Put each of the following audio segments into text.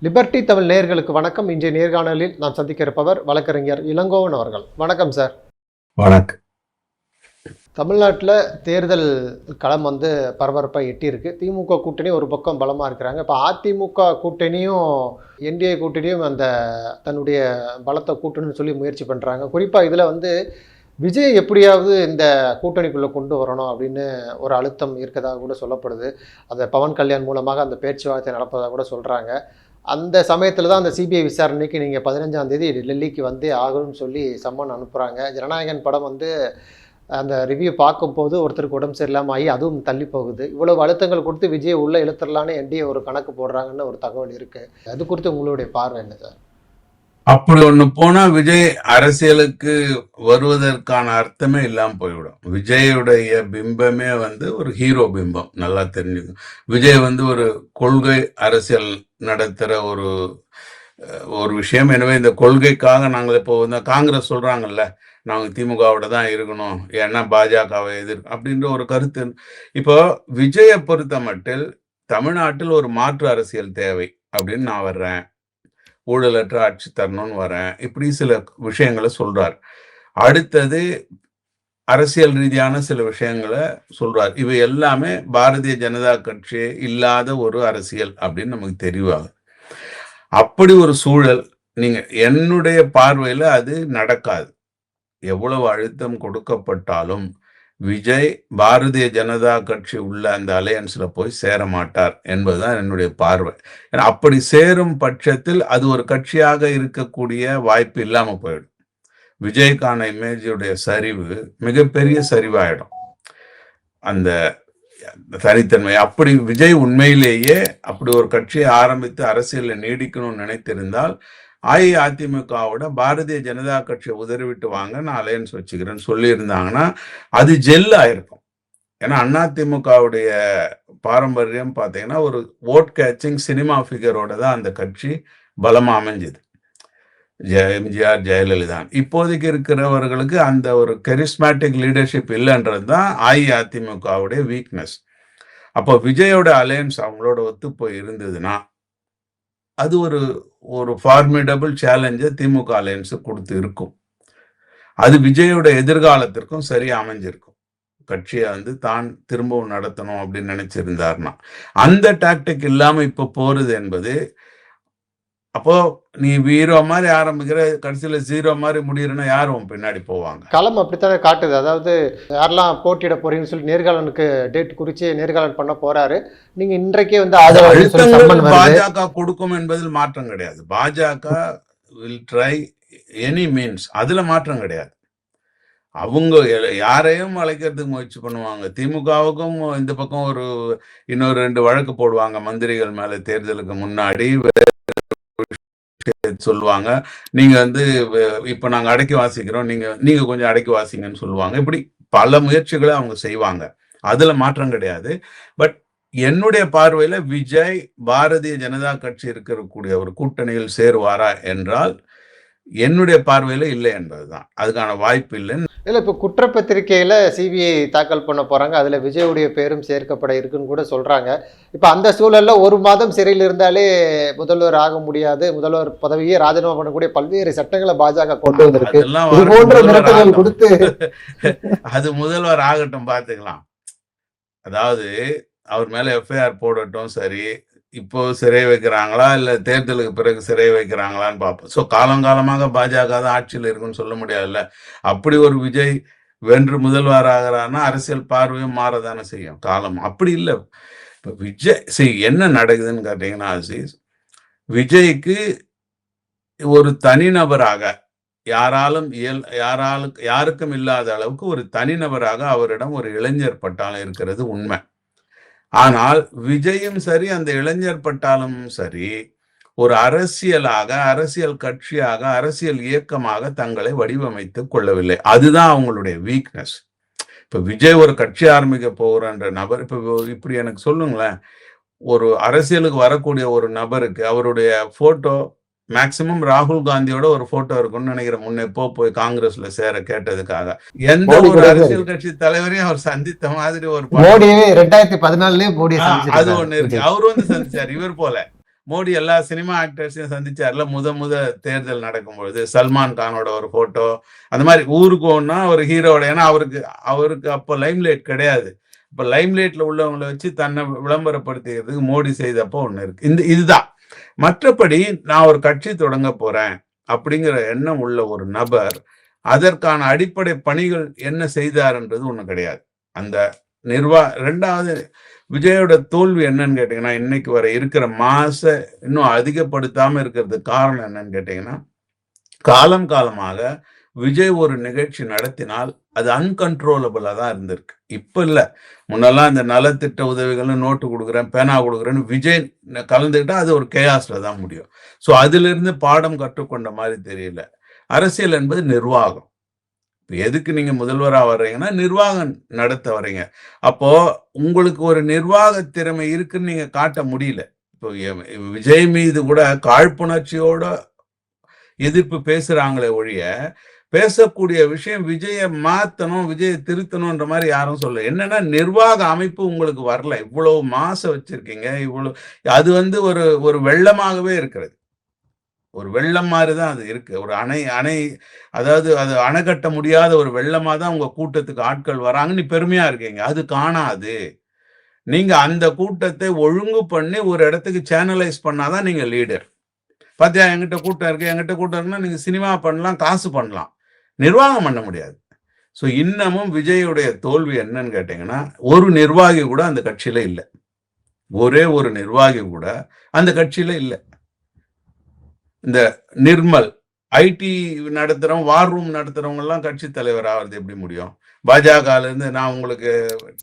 Liberty Tamil நேயர்களுக்கு வணக்கம். இன்றைய நேர்காணலில் நாம் சந்திக்க இருப்பவர் வழக்கறிஞர் இளங்கோவன் அவர்கள். வணக்கம் சார். வணக்கம். தமிழ்நாட்டில் தேர்தல் களம் பரபரப்பாக எட்டியிருக்கு. திமுக கூட்டணி ஒரு பக்கம் பலமாக இருக்கிறாங்க. இப்போ அதிமுக கூட்டணியும் என்டிஏ கூட்டணியும் தன்னுடைய பலத்தை கூட்டணும்னு சொல்லி முயற்சி பண்ணுறாங்க. குறிப்பாக இதில் விஜய் எப்படியாவது இந்த கூட்டணிக்குள்ளே கொண்டு வரணும் அப்படின்னு ஒரு அழுத்தம் இருக்கதாக கூட சொல்லப்படுது. அதை பவன் கல்யாண் மூலமாக அந்த பேச்சுவார்த்தை நடப்பதாக கூட சொல்கிறாங்க. அந்த சமயத்தில் தான் அந்த சிபிஐ விசாரணைக்கு நீங்கள் 15ஆம் தேதி டெல்லிக்கு வந்தே ஆகணும்னு சொல்லி சம்மன் அனுப்புகிறாங்க. ஜனநாயகன் படம் அந்த ரிவ்யூ பார்க்கும்போது ஒருத்தருக்கு உடம்பு சரியில்லாமல் ஆகி அதுவும் தள்ளி போகுது. இவ்வளவு அழுத்தங்கள் கொடுத்து விஜய் உள்ளே இழுத்துடலான்னு என்டிஏ ஒரு கணக்கு போடுறாங்கன்னு ஒரு தகவல் இருக்குது. அது குறித்து உங்களுடைய பார்வை என்ன சார்? அப்படி ஒண்ணு போனா விஜய் அரசியலுக்கு வருவதற்கான அர்த்தமே இல்லாம போய்விடும். விஜயுடைய பிம்பமே ஒரு ஹீரோ பிம்பம். நல்லா தெரிஞ்சுங்க. விஜய் ஒரு கொள்கை அரசியல் நடத்துற ஒரு விஷயம். எனவே இந்த கொள்கைக்காக நாங்கள் இப்போ காங்கிரஸ் சொல்றாங்கல்ல, நாங்கள் திமுகவோட தான் இருக்கணும், ஏன்னா பாஜகவை அப்படின்ற ஒரு கருத்து. இப்போ விஜயை பொறுத்த மட்டில் தமிழ்நாட்டில் ஒரு மாற்று அரசியல் தேவை அப்படின்னு நான் வர்றேன், ஊழலற்ற ஆட்சி தரணும்னு வரேன், இப்படி சில விஷயங்களை சொல்றார். அடுத்தது அரசியல் ரீதியான சில விஷயங்களை சொல்றார். இவை எல்லாமே பாரதிய ஜனதா கட்சி இல்லாத ஒரு அரசியல் அப்படின்னு நமக்கு தெரிவாங்க. அப்படி ஒரு சூழல் நீங்க என்னுடைய பார்வையில அது நடக்காது. எவ்வளவு அழுத்தம் கொடுக்கப்பட்டாலும் விஜய் பாரதிய ஜனதா கட்சி உள்ள அந்த அலையன்ஸ்ல போய் சேர மாட்டார் என்பதுதான் என்னுடைய பார்வை. அப்படி சேரும் பட்சத்தில் அது ஒரு கட்சியாக இருக்கக்கூடிய வாய்ப்பு இல்லாம போயிடும். விஜய்க்கான இமேஜுடைய சரிவு மிகப்பெரிய சரிவாயிடும். அந்த தனித்தன்மை அப்படி விஜய் உண்மையிலேயே அப்படி ஒரு கட்சியை ஆரம்பித்து அரசியலில் நீடிக்கணும்னு நினைத்திருந்தால் அஇஅதிமுகவோட பாரதிய ஜனதா கட்சியை உதறிவிட்டு வாங்க, நான் அலையன்ஸ் வச்சுக்கிறேன்னு சொல்லி இருந்தாங்கன்னா அது ஜெல் ஆயிருக்கும். ஏன்னா அதிமுகவுடைய பாரம்பரியம் பார்த்தீங்கன்னா ஒரு ஓட் கேச்சிங் சினிமா ஃபிகரோட தான் அந்த கட்சி பலமா அமைஞ்சுது. எம்ஜிஆர், ஜெயலலிதா. இப்போதைக்கு இருக்கிறவர்களுக்கு அந்த ஒரு கரிஸ்மேட்டிக் லீடர்ஷிப் இல்லைன்றது தான் அஇஅதிமுகவுடைய வீக்னஸ். அப்போ விஜயோட அலையன்ஸ் அவங்களோட ஒத்து போய் இருந்ததுன்னா அது ஒரு ஃபார்மிடபிள் சேலஞ்சை திமுக அலையன்ஸ் கொடுத்து இருக்கும். அது விஜயோட எதிர்காலத்திற்கும் சரியா அமைஞ்சிருக்கும். கட்சியை தான் திரும்பவும் நடத்தணும் அப்படின்னு நினைச்சிருந்தாருன்னா. அந்த டாக்டிக் இல்லாம இப்ப போறது என்பது, அப்போ நீ ஹீரோ மாதிரி ஆரம்பிக்கிற, கடைசியில ஜீரோ மாதிரி முடியறனா யார் உன் பின்னாடி போவாங்க? களம் அப்படித்தானே காட்டுது. அதாவது யாரெல்லாம் போட்டியிட போறீங்கன்னு சொல்லி நேர்காணலுக்கு டேட் குறிச்சு நேர்காணல் பண்ண போறாரு. நீங்க இன்றைக்கே பாஜக கொடுக்கும் என்பதில் மாற்றம் கிடையாது. பாஜக வில் ட்ரை எனி மீன்ஸ், அதுல மாற்றம் கிடையாது. அவங்க யாரையும் அழைக்கிறதுக்கு முயற்சி பண்ணுவாங்க. திமுகவுக்கும் இந்த பக்கம் இன்னொரு 2 வழக்கு போடுவாங்க மந்திரிகள் மேல தேர்தலுக்கு முன்னாடி சொல்லுவாங்க. நீங்க இப்ப நாங்க அடக்கி வாசிக்கிறோம், நீங்க கொஞ்சம் அடக்கி வாசிங்கன்னு சொல்லுவாங்க. இப்படி பல முயற்சிகளை அவங்க செய்வாங்க. அதுல மாற்றம் கிடையாது. பட் என்னுடைய பார்வையில விஜய் பாரதிய ஜனதா கட்சி இருக்கக்கூடிய ஒரு கூட்டணியில் சேருவாரா என்றால் என்னுடைய பார்வையில இல்லை என்பதுதான். அதுக்கான வாய்ப்பு இல்லைன்னு. இல்லை, இப்போ குற்றப்பத்திரிகையில் சிபிஐ தாக்கல் பண்ண போகிறாங்க. அதில் விஜயுடைய பேரும் சேர்க்கப்பட இருக்குன்னு கூட சொல்கிறாங்க. இப்போ அந்த சூழலில் 1 மாதம் சிறையில் இருந்தாலே முதல்வர் ஆக முடியாது, முதல்வர் பதவியை ராஜினாமா பண்ணக்கூடிய பல்வேறு சட்டங்களை பாஜக கொண்டு வந்திருக்கு. கொடுத்து அது முதல்வர் ஆகட்டும், பார்த்துக்கலாம். அதாவது அவர் மேல எஃப்ஐஆர் போடட்டும். சரி, இப்போ சிறை வைக்கிறாங்களா இல்ல தேர்தலுக்கு பிறகு சிறை வைக்கிறாங்களான்னு பார்ப்போம். ஸோ காலங்காலமாக பாஜக தான் ஆட்சியில் இருக்குன்னு சொல்ல முடியாதுல்ல. அப்படி ஒரு விஜய் வென்று முதல்வர் ஆகிறான்னா அரசியல் பார்வையும் மாறதானே செய்யும். காலம் அப்படி இல்லை. இப்போ விஜய் என்ன நடக்குதுன்னு கேட்டீங்கன்னா, விஜய்க்கு ஒரு தனிநபராக யாருக்கும் இல்லாத அளவுக்கு ஒரு தனிநபராக அவரிடம் ஒரு இளைஞர் பட்டாளம் இருக்கிறது உண்மை. ஆனால் விஜயும் சரி, அந்த இளைஞர் பட்டாளமும் சரி, ஒரு அரசியல் கட்சியாக, அரசியல் இயக்கமாக தங்களை வடிவமைத்துக் கொள்ளவில்லை. அதுதான் அவங்களுடைய வீக்னஸ். இப்ப விஜய் ஒரு கட்சி ஆரம்பிக்க போகிற நபர், இப்படி எனக்கு சொல்லுங்களேன், ஒரு அரசியலுக்கு வரக்கூடிய ஒரு நபருக்கு அவருடைய போட்டோ மேக்சிமம் ராகுல் காந்தியோட ஒரு போட்டோ இருக்கும்னு நினைக்கிறேன். முன்னே போய் காங்கிரஸ்ல சேர கேட்டதுக்காக எந்த ஒரு அரசியல் கட்சி தலைவரையும் அவர் சந்தித்த மாதிரி ஒரு 2014 அது ஒண்ணு இருக்கு. அவரு சந்திச்சார். இவர் போல மோடி எல்லா சினிமா ஆக்டர்ஸையும் சந்திச்சார்ல முத தேர்தல் நடக்கும்பொழுது. சல்மான் கானோட ஒரு போட்டோ, அந்த மாதிரி ஊருக்கு ஒன்னா ஒரு ஹீரோட. ஏன்னா அவருக்கு அப்போ லைம்லைட் கிடையாது. இப்ப லைம்லைட்ல உள்ளவங்களை வச்சு தன்னை விளம்பரப்படுத்திக்கிறதுக்கு மோடி செய்தப்போ ஒண்ணு இருக்கு. இதுதான். மற்றபடி நான் ஒரு கட்சி தொடங்க போறேன் அப்படிங்கிற எண்ணம் உள்ள ஒரு நபர் அதற்கான அடிப்படை பணிகள் என்ன செய்தார்ன்றது ஒண்ணு கிடையாது. அந்த ரெண்டாவது, விஜயோட தோல்வி என்னன்னு கேட்டீங்கன்னா, இன்னைக்கு வரை இருக்கிற மாச இன்னும் அதிகப்படுத்தாம இருக்கிறதுக்கு காரணம் என்னன்னு கேட்டீங்கன்னா, காலமாக விஜய் ஒரு நிகழ்ச்சி நடத்தினால் அது அன்கன்ட்ரோலபிளா தான் இருந்திருக்கு. இப்ப இல்ல. முன்னெல்லாம் இந்த நலத்திட்ட உதவிகள், நோட்டு கொடுக்குறேன், பேனா கொடுக்குறேன்னு விஜய் கலந்துக்கிட்டா அது ஒரு கேயாஸ்ல தான் முடியும். ஸோ அதுல இருந்து பாடம் கற்றுக்கொண்ட மாதிரி தெரியல. அரசியல் என்பது நிர்வாகம். எதுக்கு நீங்க முதல்வரா வர்றீங்கன்னா நிர்வாகம் நடத்த வர்றீங்க. அப்போ உங்களுக்கு ஒரு நிர்வாக திறமை இருக்குன்னு நீங்க காட்ட முடியல. இப்போ விஜய் மீது கூட காழ்ப்புணர்ச்சியோட எதிர்ப்பு பேசுறாங்களே ஒழிய, பேசக்கூடிய விஷயம் விஜய மாத்தணும், விஜய திருத்தணும்ன்ற மாதிரி யாரும் சொல்ல. என்னன்னா நிர்வாக அமைப்பு உங்களுக்கு வரல. இவ்வளவு மாச வச்சிருக்கீங்க, இவ்வளவு அது ஒரு வெள்ளமாகவே இருக்கிறது. ஒரு வெள்ளம் மாதிரிதான் அது இருக்கு. ஒரு அணை அதாவது அது அணை கட்ட முடியாத ஒரு வெள்ளமா தான் உங்க கூட்டத்துக்கு ஆட்கள் வராங்கன்னு பெருமையா இருக்கீங்க. அது காணாது. நீங்க அந்த கூட்டத்தை ஒழுங்கு பண்ணி ஒரு இடத்துக்கு சேனலைஸ் பண்ணாதான் நீங்க லீடர். பாத்தியா, என்கிட்ட கூட்டம் இருக்குன்னா நீங்க சினிமா பண்ணலாம், காசு பண்ணலாம், நிர்வாகம் பண்ண முடியாது. ஸோ இன்னமும் விஜயுடைய தோல்வி என்னன்னு கேட்டீங்கன்னா, ஒரு நிர்வாகி கூட அந்த கட்சியில இல்லை. ஒரே ஒரு நிர்வாகி கூட அந்த கட்சியில இல்லை. இந்த நிர்மல் ஐடி நடத்துறவங்க, வார் ரூம் நடத்துறவங்க எல்லாம் கட்சி தலைவர் ஆகிறது எப்படி முடியும்? பாஜகல இருந்து நான் உங்களுக்கு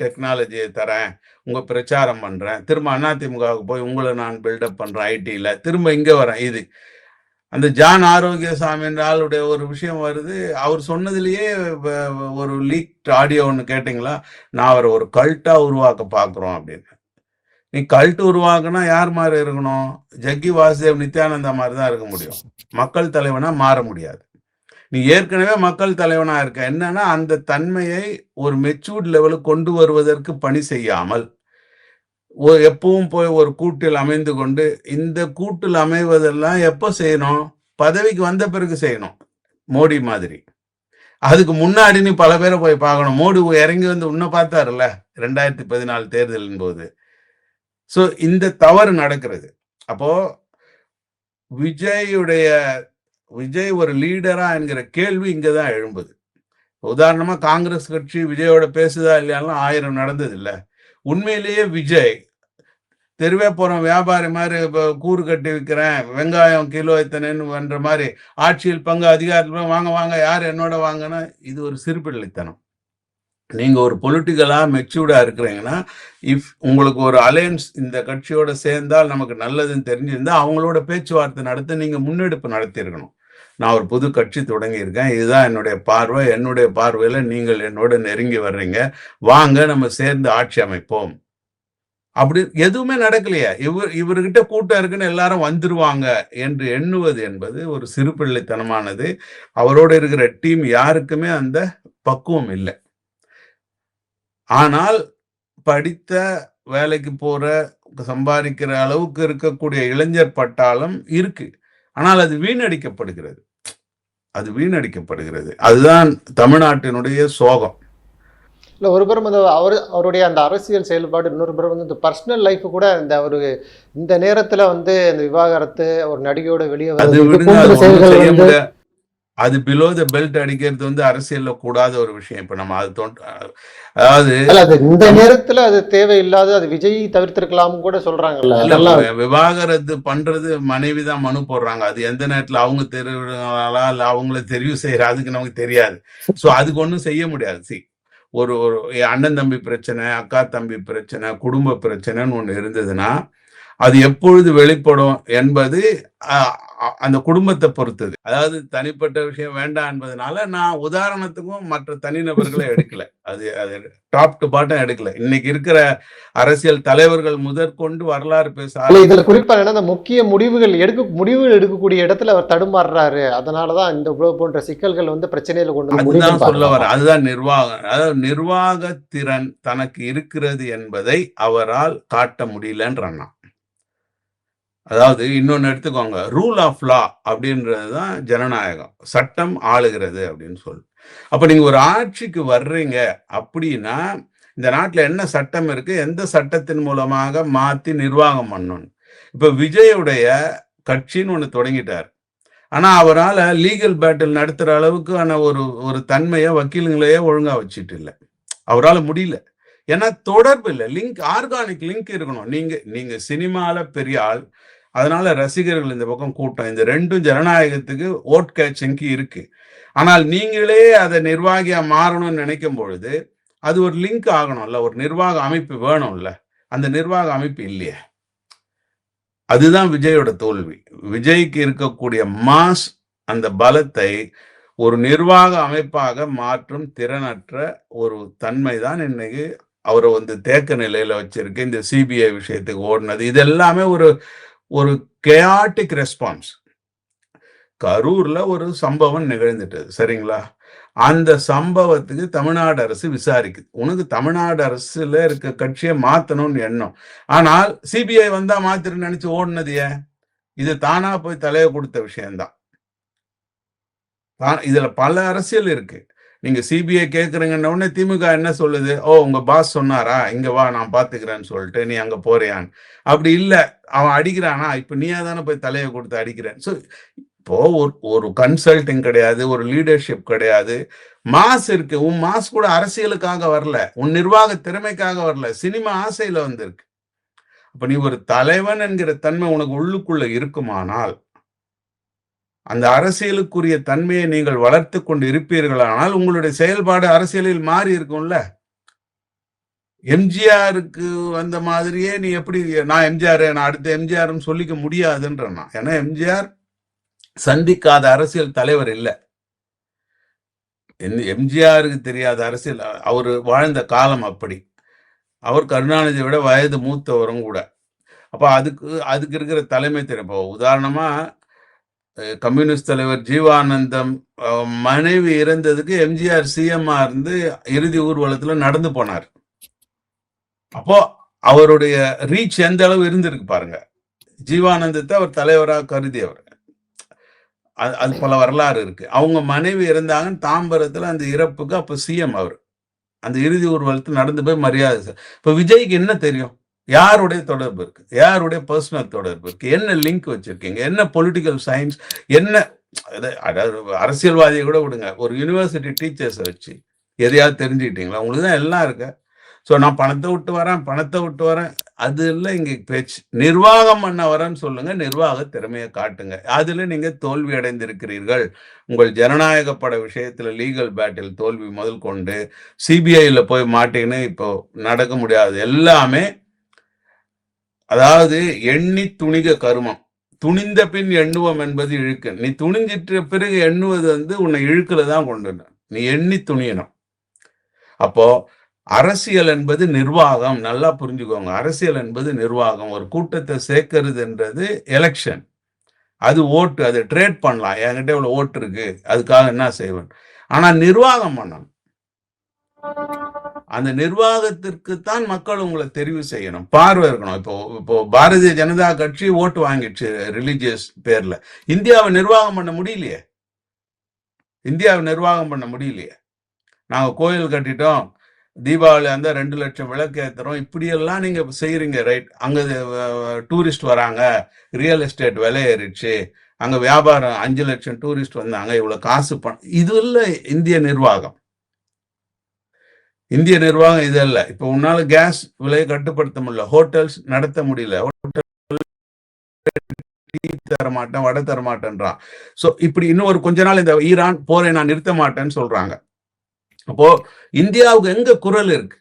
டெக்னாலஜியை தரேன், உங்க பிரச்சாரம் பண்றேன், திரும்ப அதிமுகவுக்கு போய் உங்களை நான் பில்டப் பண்றேன் ஐடில, திரும்ப இங்க வரேன். இது அந்த ஜான் ஆரோக்கியசாமி என்ற ஆளுடைய ஒரு விஷயம் வருது. அவர் சொன்னதுலயே ஒரு லீக் ஆடியோ ஒன்று கேட்டீங்களா? நான் அவரை ஒரு கல்ட்டா உருவாக்க பாக்குறோம் அப்படின்னு. நீ கல்ட் உருவாக்குனா யார் மாதிரி இருக்கணும்? ஜக்கி வாசுதேவ் நித்யானந்தா மாதிரி தான் இருக்க முடியும். மக்கள் தலைவனா மாற முடியாது. நீ ஏற்கனவே மக்கள் தலைவனா இருக்க. என்னன்னா அந்த தன்மையை ஒரு மெச்சூர்ட் லெவலுக்கு கொண்டு வருவதற்கு பணி செய்யாமல் எப்பவும் போய் ஒரு கூட்டில் அமைந்து கொண்டு, இந்த கூட்டில் அமைவதெல்லாம் எப்ப செய்யணும்? பதவிக்கு வந்த பிறகு செய்யணும். மோடி மாதிரி. அதுக்கு முன்னாடி நீ பல பேரை போய் பார்க்கணும். மோடி இறங்கி வந்து உன்னை பார்த்தாருல்ல 2014 தேர்தலின் போது. சோ இந்த தவறு நடக்கிறது. அப்போ விஜய் ஒரு லீடரா என்கிற கேள்வி இங்கதான் எழும்புது. உதாரணமா காங்கிரஸ் கட்சி விஜயோட பேசுதா இல்லையாலும் 1000 நடந்தது இல்ல. உண்மையிலேயே விஜய் தெருவே போறோம் வியாபாரி மாதிரி கூறு கட்டி விற்கிறேன், வெங்காயம் கிலோ எத்தனைன்னு பண்ற மாதிரி, ஆட்சியில் பங்கு அதிகாரத்தில் வாங்க யார் என்னோட வாங்கன்னா, இது ஒரு சிறுபிள்ளைத்தனம். நீங்க ஒரு பொலிட்டிக்கலா மெச்சூர்டா இருக்கிறீங்கன்னா, உங்களுக்கு ஒரு அலையன்ஸ் இந்த கட்சியோட சேர்ந்தால் நமக்கு நல்லதுன்னு தெரிஞ்சிருந்தா அவங்களோட பேச்சுவார்த்தை நடத்த நீங்க முன்னெடுப்பு நடத்தியிருக்கணும். நான் ஒரு புது கட்சி தொடங்கி இருக்கேன், இதுதான் என்னுடைய பார்வை, என்னுடைய பார்வையில நீங்கள் என்னோட நெருங்கி வர்றீங்க, வாங்க நம்ம சேர்ந்து ஆட்சி அமைப்போம். அப்படி எதுவுமே நடக்கலையா? இவர்கிட்ட கூட்டம் இருக்குன்னு எல்லாரும் வந்துருவாங்க என்று எண்ணுவது என்பது ஒரு சிறு பிள்ளைத்தனமானது. அவரோட இருக்கிற டீம் யாருக்குமே அந்த பக்குவம் இல்லை. ஆனால் படித்த, வேலைக்கு போற, சம்பாதிக்கிற அளவுக்கு இருக்கக்கூடிய இளைஞர் பட்டாளம் இருக்கு. ஆனால் அது வீணடிக்கப்படுகிறது. அதுதான் தமிழ்நாட்டினுடைய சோகம். இல்லை, ஒரு புறம் வந்து அவருடைய அந்த அரசியல் செயல்பாடு, இன்னொரு புறம் வந்து இந்த பர்சனல் லைஃப் கூட இந்த நேரத்தில் வந்து இந்த விவாகரத்து, ஒரு நடிகையோட வெளியே அது பிலோ த பெல்ட் அடிக்கிறது வந்து அரசியல்ல கூடாத ஒரு விஷயம். இப்ப நம்ம அதாவது இந்த நேரத்துல அது தேவையில்லாத, அது விஜய் தவிர்த்திருக்கலாம் கூட சொல்றாங்கல்ல. விவாகரத்து பண்றது மனைவிதான் மனு போடுறாங்க. அது எந்த நேரத்துல அவங்க தெரிவிங்களா இல்ல அவங்கள தெரிவு செய்யற, அதுக்கு நமக்கு தெரியாது. சோ அதுக்கு ஒண்ணும் செய்ய முடியாது. ஒரு அண்ணன் தம்பி பிரச்சனை, அக்கா தம்பி பிரச்சனை, குடும்ப பிரச்சனைன்னு ஒண்ணு இருந்ததுன்னா அது எப்பொழுது வெளிப்படும் என்பது அந்த குடும்பத்தை பொறுத்தது. அதாவது தனிப்பட்ட விஷயம் வேண்டாம் என்பதனால நான் உதாரணத்துக்கும் மற்ற தனிநபர்களை எடுக்கல. அது டாப் டு பாட்டம் எடுக்கல. இன்னைக்கு இருக்கிற அரசியல் தலைவர்கள் முதற்கொண்டு வரலாறு பேச இதுல குறிப்பா அந்த முக்கிய முடிவுகள் எடுக்கக்கூடிய இடத்துல அவர் தடுமாறுறாரு. அதனாலதான் இந்த போன்ற சிக்கல்கள் வந்து பிரச்சனையில கொண்டு அதுதான் சொல்ல வர. அதுதான் நிர்வாகம். அதாவது நிர்வாக திறன் தனக்கு இருக்கிறது என்பதை அவரால் காட்ட முடியலன்றான். அதாவது இன்னொன்னு எடுத்துக்கோங்க. ரூல் ஆஃப் லா அப்படின்றது தான் ஜனநாயகம். சட்டம் ஆளுகிறது அப்படின்னு சொல்லு. அப்ப நீங்க ஒரு ஆட்சிக்கு வர்றீங்க அப்படின்னா, இந்த நாட்டுல என்ன சட்டம் இருக்கு? எந்த சட்டத்தின் மூலமாக மாத்தி நிர்வாகம் பண்ணணும். இப்ப விஜயுடைய கட்சின்னு ஒண்ணு தொடங்கிட்டார். ஆனா அவரால லீகல் பேட்டில் நடத்துற அளவுக்கான ஒரு ஒரு தன்மைய வக்கீலுங்களையே ஒழுங்கா வச்சுட்டு இல்ல. அவரால முடியல. ஏன்னா தொடர்பு இல்ல. ஆர்கானிக் லிங்க் இருக்கணும். நீங்க நீங்க சினிமால பெரிய ஆள். அதனால ரசிகர்கள் இந்த பக்கம் கூட்டம். இந்த 2ம் ஜனநாயகத்துக்கு வோட் கேட்சிங்க்கு இருக்கு. ஆனால் நீங்களே அத நிர்வாகியா மாறணும்னு நினைக்கும் பொழுது, அது ஒரு லிங்க் ஆகணும்ல. ஒரு நிர்வாக அமைப்பு வேணும்ல. அந்த நிர்வாக அமைப்பு இல்லையே. அதுதான் விஜயோட தோல்வி. விஜய்க்கு இருக்கக்கூடிய மாஸ் அந்த பலத்தை ஒரு நிர்வாக அமைப்பாக மாற்றும் திறனற்ற ஒரு தன்மை தான் இன்னைக்கு அவரை வந்து தேக்க நிலையில வச்சிருக்கு. இந்த சிபிஐ விஷயத்துக்கு ஓடுனது இது எல்லாமே ஒரு ஒரு கேயாட்டிக் ரெஸ்பான்ஸ். கரூர்ல ஒரு சம்பவம் நிகழ்ந்துட்டது சரிங்களா? அந்த சம்பவத்துக்கு தமிழ்நாடு அரசு விசாரிக்குது. உனக்கு தமிழ்நாடு அரசுல இருக்க கட்சியை மாத்தணும்னு எண்ணம். ஆனால் சிபிஐ வந்தா மாத்திருன்னு நினைச்சு ஓடுனது ஏன்? இது தானா போய் தலையை கொடுத்த விஷயம்தான். இதுல பல அரசியல் இருக்கு. நீங்க சிபிஐ கேக்குறீங்கன்ன உடனே திமுக என்ன சொல்லுது? ஓ உங்க பாஸ் சொன்னாரா? இங்க வா நான் பாத்துக்கிறேன்னு சொல்லிட்டு நீ அங்க போறியான்னு. அப்படி இல்ல அவன் அடிக்கிறானா? இப்ப நீயா தானே போய் தலையை கொடுத்து அடிக்கிறேன். இப்போ ஒரு கன்சல்டிங் கிடையாது, ஒரு லீடர்ஷிப் கிடையாது. மாஸ் இருக்கு. உன் மாஸ் கூட அரசியலுக்காக வரல, உன் நிர்வாக திறமைக்காக வரல, சினிமா ஆசையில வந்திருக்கு. அப்ப நீ ஒரு தலைவன் என்கிற தன்மை உனக்கு உள்ளுக்குள்ள இருக்குமானால், அந்த அரசியலுக்குரிய தன்மையை நீங்கள் வளர்த்து கொண்டு இருப்பீர்களானால் உங்களுடைய செயல்பாடு அரசியலில் மாறி இருக்கும்ல. எம்ஜிஆருக்கு வந்த மாதிரியே நீ எப்படி நான் எம்ஜிஆர் நான் அடுத்த எம்ஜிஆர்னு சொல்லிக்க முடியாதுன்ற நான். ஏன்னா எம்ஜிஆர் சந்திக்காத அரசியல் தலைவர் இல்ல. எம்ஜிஆருக்கு தெரியாத அரசியல் அவர் வாழ்ந்த காலம் அப்படி. அவர் கருணாநிதியை விட வயது மூத்தவரும் கூட. அப்ப அதுக்கு இருக்கிற தலைமை திறன். இப்போ உதாரணமா கம்யூனிஸ்ட் தலைவர் ஜீவானந்தம் மனைவி இறந்ததுக்கு எம்ஜிஆர் சிஎம்ஆ இருந்து இறுதி ஊர்வலத்துல நடந்து போனார். அப்போ அவருடைய ரீச் எந்த அளவு இருந்திருக்கு பாருங்க. ஜீவானந்தத்தை அவர் தலைவராக கருதியவர். அது பல வரலாறு இருக்கு. அவங்க மனைவி இருந்தாங்கன்னு தாம்பரத்துல அந்த இறப்புக்கு அப்ப சிஎம் அவர் அந்த இறுதி ஊர்வலத்தில் நடந்து போய் மரியாதை. இப்ப விஜய்க்கு என்ன தெரியும்? யாருடைய தொடர்பு இருக்கு? யாருடைய பர்சனல் தொடர்பு இருக்கு? என்ன லிங்க் வச்சிருக்கீங்க? என்ன பொலிட்டிக்கல் சயின்ஸ்? என்ன அதாவது அரசியல்வாதியை கூட விடுங்க, ஒரு யூனிவர்சிட்டி டீச்சர்ஸ் வச்சு எதையாவது தெரிஞ்சுக்கிட்டீங்களா? உங்களுக்கு தான் எல்லாம் இருக்கு. ஸோ நான் பணத்தை விட்டு வரேன் அது இல்லை இங்க பேச்சு. நிர்வாகம் பண்ண வரேன்னு சொல்லுங்க, நிர்வாக திறமையை காட்டுங்க. அதுல நீங்க தோல்வி அடைந்திருக்கிறீர்கள். உங்கள் ஜனநாயக பட விஷயத்துல லீகல் பேட்டில் தோல்வி முதல் கொண்டு சிபிஐல போய் மாட்டேன்னு இப்போ நடக்க முடியாது. எல்லாமே அதாவது எண்ணி துணிக கருமம். துணிந்த பின் எண்ணுவோம் என்பது இழுக்கு. நீ துணிஞ்சிட்ட பிறகு எண்ணுவது வந்து உன்னை இழுக்குல தான் கொண்டு நீ எண்ணி துணியணும். அப்போ அரசியல் என்பது நிர்வாகம். நல்லா புரிஞ்சுக்கோங்க. அரசியல் என்பது நிர்வாகம். ஒரு கூட்டத்தை சேர்க்கறதுன்றது எலெக்ஷன். அது ஓட்டு. அதை ட்ரேட் பண்ணலாம். என்கிட்ட இவ்வளவு ஓட்டு இருக்கு, அதுக்காக என்ன செய்வேன். ஆனா நிர்வாகம் பண்ணணும். அந்த நிர்வாகத்திற்கு தான் மக்கள் உங்களை தெரிவு செய்யணும். பார்வை இருக்கணும். இப்போ பாரதிய ஜனதா கட்சி ஓட்டு வாங்கிடுச்சு ரிலிஜியஸ் பேர்ல. இந்தியாவை நிர்வாகம் பண்ண முடியலையே. நாங்க கோயில் கட்டிட்டோம், தீபாவளி அந்த 2 லட்சம் விளக்கு ஏத்துறோம், இப்படியெல்லாம் நீங்க செய்யறீங்க. ரைட். அங்க டூரிஸ்ட் வராங்க, ரியல் எஸ்டேட் விலை ஏறிடுச்சு, அங்க வியாபாரம் 5 லட்சம் டூரிஸ்ட் வந்தாங்க, இவ்வளவு காசு இது இல்ல இந்திய நிர்வாகம். இது இல்ல. இப்ப உன்னால கேஸ் விலையை கட்டுப்படுத்த முடியல, ஹோட்டல்ஸ் நடத்த முடியல, தர மாட்டேன், வடை தர மாட்டேன்றான். சோ இப்படி இன்னும் ஒரு கொஞ்ச நாள் இந்த ஈரான் போரை நான் நிறுத்த மாட்டேன்னு சொல்றாங்க. அப்போ இந்தியாவுக்கு எங்க குரல் இருக்கு?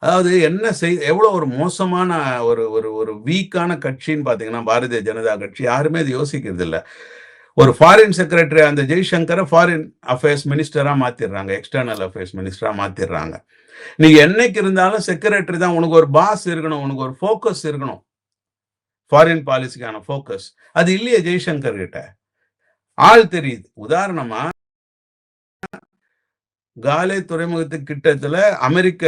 அதாவது என்ன எவ்வளவு ஒரு மோசமான ஒரு வீக்கான கட்சின்னு பாத்தீங்கன்னா பாரதிய ஜனதா கட்சி. யாருமே அது யோசிக்கிறது இல்ல. ஒரு ஃபாரின் செக்ரட்டரி அந்த ஜெய்சங்கரை ஃபாரின் அஃபேர்ஸ் மினிஸ்டரா மாத்திடுறாங்க, எக்ஸ்டர்னல் அஃபேர்ஸ் மினிஸ்டரா மாத்திடுறாங்க. நீங்க என்னைக்கு இருந்தாலும் செக்ரட்டரி தான். உனக்கு ஒரு பாஸ் இருக்கணும், உனக்கு ஒரு போக்கஸ் இருக்கணும், ஃபாரின் பாலிசிக்கான போக்கஸ். அது இல்லையே ஜெய்சங்கர் கிட்ட. ஆள் தெரியுது. உதாரணமா காலே துறைமுகத்துக்கு கிட்டத்துல அமெரிக்க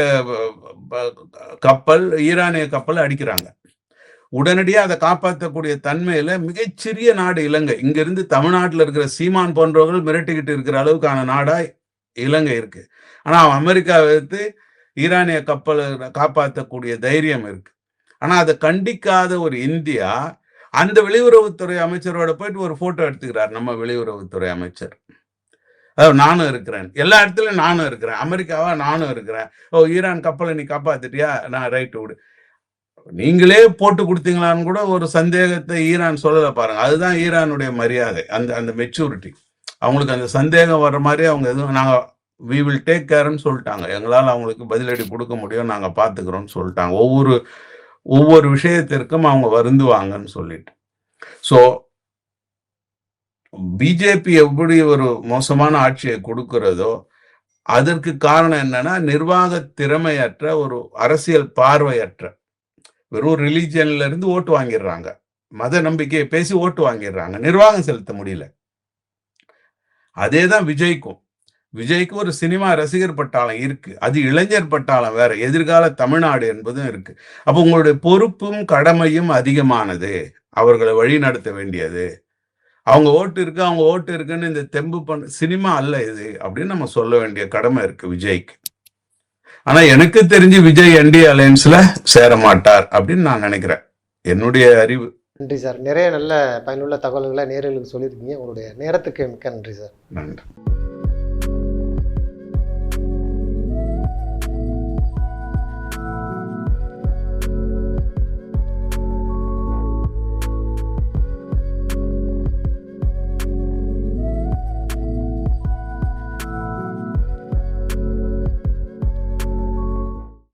கப்பல் ஈரானிய கப்பல் அடிக்கிறாங்க. உடனடியாக அதை காப்பாற்றக்கூடிய தன்மையில மிகச்சிறிய நாடு இலங்கை. இங்கிருந்து தமிழ்நாட்டில் இருக்கிற சீமான் போன்றவர்கள் மிரட்டிக்கிட்டு இருக்கிற அளவுக்கான நாடா இலங்கை இருக்கு. ஆனா அமெரிக்காவை எடுத்து ஈரானிய கப்பலை காப்பாற்றக்கூடிய தைரியம் இருக்கு. ஆனா அதை கண்டிக்காத ஒரு இந்தியா அந்த வெளியுறவுத்துறை அமைச்சரோட போயிட்டு ஒரு போட்டோ எடுத்துக்கிறார் நம்ம வெளியுறவுத்துறை அமைச்சர். அதாவது நானும் இருக்கிறேன், எல்லா இடத்துலயும் நானும் இருக்கிறேன், அமெரிக்காவா நானும் இருக்கிறேன், ஓ ஈரான் கப்பலை நீ காப்பாத்திட்டியா, நான் ரைட் விடு, நீங்களே போட்டு கொடுத்தீங்களான்னு கூட ஒரு சந்தேகத்தை ஈரான் சொல்லல பாருங்க. அதுதான் ஈரானுடைய மரியாதை, அந்த அந்த மெச்சூரிட்டி. அவங்களுக்கு அந்த சந்தேகம் வர்ற மாதிரி அவங்க எதுவும் நாங்க வி வில் டேக் கேர்ன்னு சொல்லிட்டாங்க, எங்களால் அவங்களுக்கு பதிலடி கொடுக்க முடியும், நாங்க பாத்துக்கிறோம்னு சொல்லிட்டாங்க. ஒவ்வொரு விஷயத்திற்கும் அவங்க வருந்துவாங்கன்னு சொல்லிட்டு. ஸோ பிஜேபி எப்படி ஒரு மோசமான ஆட்சியை கொடுக்கிறதோ அதற்கு காரணம் என்னன்னா நிர்வாக திறமையற்ற ஒரு அரசியல் பார்வையற்ற, வெறும் ரிலீஜியன்ல இருந்து ஓட்டு வாங்கிடுறாங்க, மத நம்பிக்கையை பேசி ஓட்டு வாங்கிடுறாங்க, நிர்வாகம் செலுத்த முடியல. அதேதான் விஜய்க்கு ஒரு சினிமா ரசிகர் பட்டாளம் இருக்கு, அது இளைஞர் பட்டாளம் வேற, எதிர்கால தமிழ்நாடு என்பதும் இருக்கு. அப்ப உங்களுடைய பொறுப்பும் கடமையும் அதிகமானது, அவர்களை வழி நடத்த வேண்டியது. அவங்க ஓட்டு இருக்குன்னு இந்த தெம்பு சினிமா அல்ல இது அப்படின்னு நம்ம சொல்ல வேண்டிய கடமை இருக்கு விஜய்க்கு. ஆனா எனக்கு தெரிஞ்சு விஜய் என்டிஏ அலையன்ஸ்ல சேர மாட்டார் அப்படின்னு நான் நினைக்கிறேன், என்னுடைய அறிவு. நன்றி சார், நிறைய நல்ல பயனுள்ள தகவல்களை நேயர்களுக்கு சொல்லியிருக்கீங்க. உங்களுடைய நேரத்துக்கு மிக்க நன்றி சார். நன்றி.